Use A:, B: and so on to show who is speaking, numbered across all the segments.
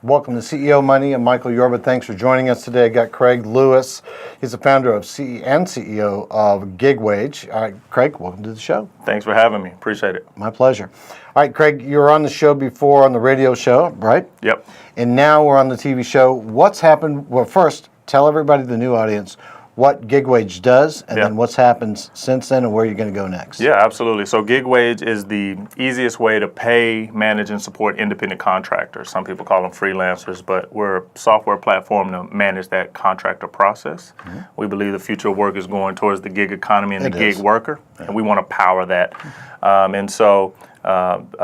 A: Welcome to CEO Money. I'm Michael Yorba. Thanks for joining us today. I got Craig Lewis. He's the founder of and CEO of GigWage. All right, Craig, welcome to the show.
B: Thanks for having me. Appreciate it.
A: My pleasure. All right, Craig, you were on the show before on the radio show, right?
B: Yep.
A: And now we're on the TV show. What's happened? Well, first, tell everybody, the new audience, what GigWage does, and then what's happened since then and where you're going to go next.
B: Yeah, absolutely. So GigWage is the easiest way to pay, manage, and support independent contractors. Some people call them freelancers, but we're a software platform to manage that contractor process. Mm-hmm. We believe the future of work is going towards the gig economy and the gig worker, and we want to power that. I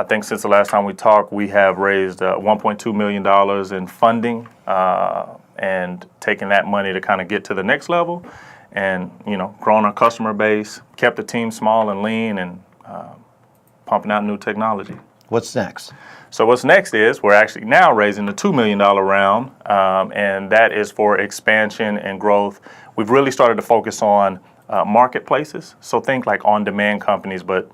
B: think since the last time we talked, we have raised $1.2 million in funding and taking that money to kind of get to the next level and, growing our customer base, kept the team small and lean, and pumping out new technology.
A: What's next?
B: So what's next is we're actually now raising the $2 million round, and that is for expansion and growth. We've really started to focus on marketplaces. So think like on-demand companies, but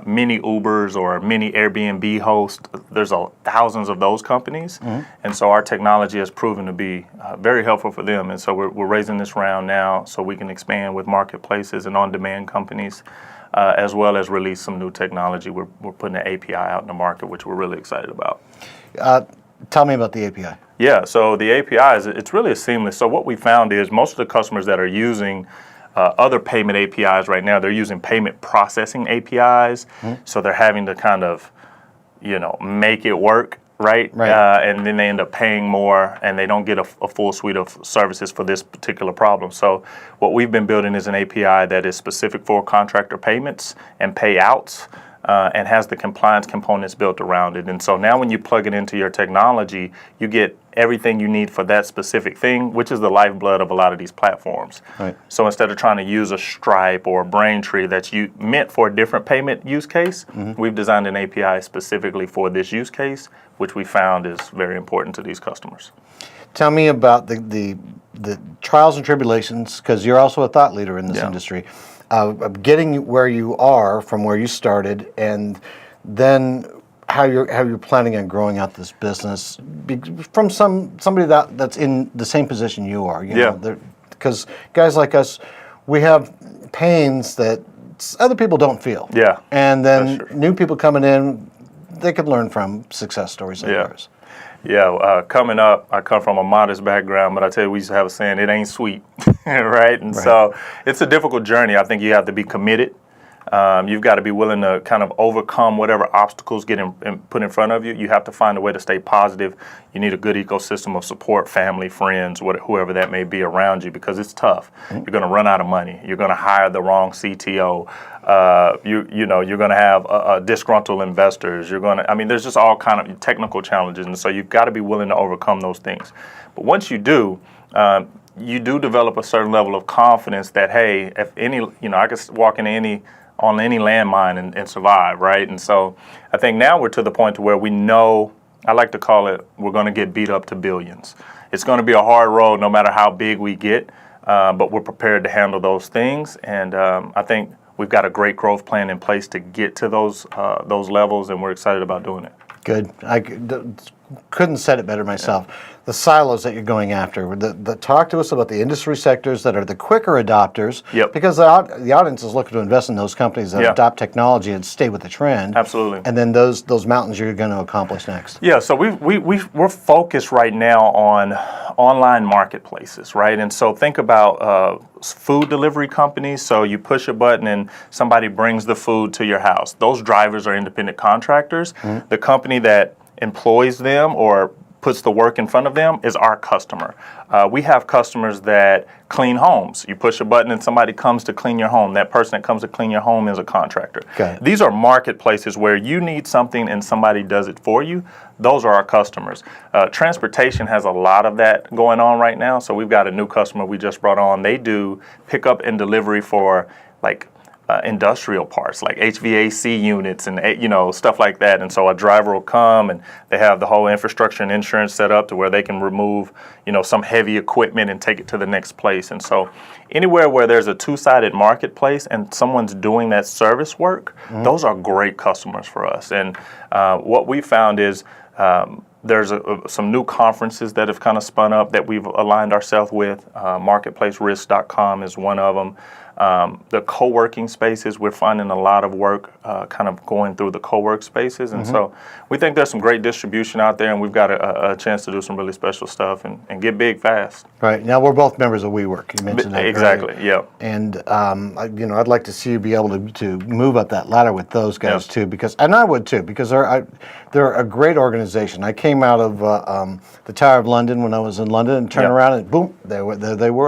B: mini Ubers or mini Airbnb hosts. There's thousands of those companies, and so our technology has proven to be very helpful for them. And so we're raising this round now so we can expand with marketplaces and on-demand companies, as well as release some new technology. We're putting an API out in the market, which we're really excited about.
A: Tell me about the API.
B: Yeah, so the API it's really seamless. So what we found is most of the customers that are using other payment APIs right now, they're using payment processing APIs, so they're having to kind of, make it work, right? And then they end up paying more, and they don't get a full suite of services for this particular problem. So what we've been building is an API that is specific for contractor payments and payouts, and has the compliance components built around it. And so now when you plug it into your technology, you get everything you need for that specific thing, which is the lifeblood of a lot of these platforms. Right. So instead of trying to use a Stripe or a Braintree that's meant for a different payment use case, we've designed an API specifically for this use case, which we found is very important to these customers.
A: Tell me about the trials and tribulations, because you're also a thought leader in this industry, of getting where you are from where you started, and then how you're planning on growing out this business from somebody that's in the same position you are. Because guys like us, we have pains that other people don't feel. Yeah. And then new people coming in, they could learn from success stories like yours.
B: Yeah, coming up, I come from a modest background, but I tell you, we used to have a saying, it ain't sweet, right? And so it's a difficult journey. I think you have to be committed. You've got to be willing to kind of overcome whatever obstacles get put in front of you. You have to find a way to stay positive. You need a good ecosystem of support, family, friends, whoever that may be around you, because it's tough. You're going to run out of money. You're going to hire the wrong CTO. You're going to have disgruntled investors. There's just all kind of technical challenges, and so you've got to be willing to overcome those things. But once you do, you do develop a certain level of confidence that, hey, if I could walk into on any landmine and survive, right? And so I think now we're to the point to where we know, I like to call it, we're going to get beat up to billions. It's going to be a hard road no matter how big we get, but we're prepared to handle those things. And I think we've got a great growth plan in place to get to those levels, and we're excited about doing it.
A: Good. I couldn't said it better myself. The silos that you're going after. Talk to us about the industry sectors that are the quicker adopters, because the audience is looking to invest in those companies that adopt technology and stay with the trend.
B: Absolutely.
A: And then those mountains you're going to accomplish next.
B: Yeah, so we're focused right now on online marketplaces, right? And so think about food delivery companies. So you push a button and somebody brings the food to your house. Those drivers are independent contractors. The company that employs them or puts the work in front of them is our customer. We have customers that clean homes. You push a button and somebody comes to clean your home. That person that comes to clean your home is a contractor. These are marketplaces where you need something and somebody does it for you. Those are our customers. Transportation has a lot of that going on right now. So we've got a new customer we just brought on. They do pickup and delivery for industrial parts like HVAC units and stuff like that. And so a driver will come and they have the whole infrastructure and insurance set up to where they can remove some heavy equipment and take it to the next place. And so anywhere where there's a two-sided marketplace and someone's doing that service work, those are great customers for us. And what we found is There's some new conferences that have kind of spun up that we've aligned ourselves with. MarketplaceRisk.com is one of them. The co-working spaces, we're finding a lot of work kind of going through the CoWorkspaces. And so we think there's some great distribution out there, and we've got a chance to do some really special stuff and get big fast.
A: Right. Now, we're both members of WeWork. You mentioned that
B: exactly,
A: earlier.
B: yeah.
A: And, I'd like to see you be able to move up that ladder with those guys, too, and I would, too, because they're a great organization. I came out of the Tower of London when I was in London and turned around and, boom, they were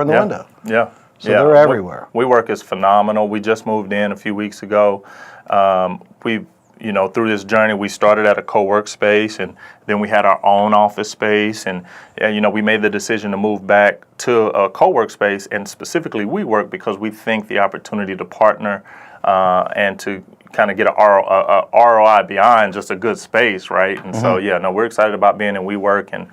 A: in the window.
B: Yeah.
A: So they're everywhere.
B: WeWork is phenomenal. We just moved in a few weeks ago. Through this journey, we started at a co-workspace, and then we had our own office space, and we made the decision to move back to a co-workspace, and specifically WeWork, because we think the opportunity to partner and to kind of get a ROI beyond just a good space, right? And so, we're excited about being in WeWork and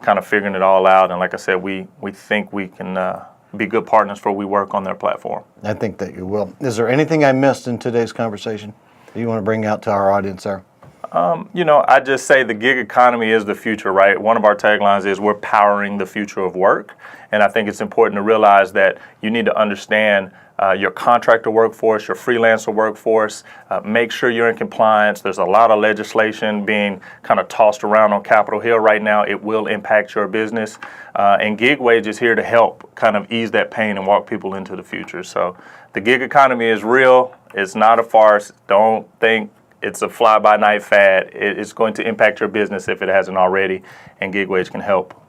B: kind of figuring it all out. And like I said, we think we can be good partners for WeWork on their platform.
A: I think that you will. Is there anything I missed in today's conversation that you want to bring out to our audience there?
B: I just say the gig economy is the future, right? One of our taglines is we're powering the future of work. And I think it's important to realize that you need to understand your contractor workforce, your freelancer workforce. Make sure you're in compliance. There's a lot of legislation being kind of tossed around on Capitol Hill right now. It will impact your business. And GigWage is here to help kind of ease that pain and walk people into the future. So the gig economy is real. It's not a farce. Don't think it's a fly-by-night fad. It's going to impact your business if it hasn't already, and GigWage can help.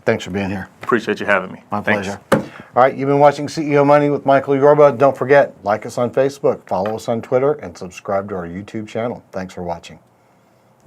A: Thanks for being here.
B: Appreciate you having me.
A: My pleasure. All right, you've been watching CEO Money with Michael Yorba. Don't forget, like us on Facebook, follow us on Twitter, and subscribe to our YouTube channel. Thanks for watching.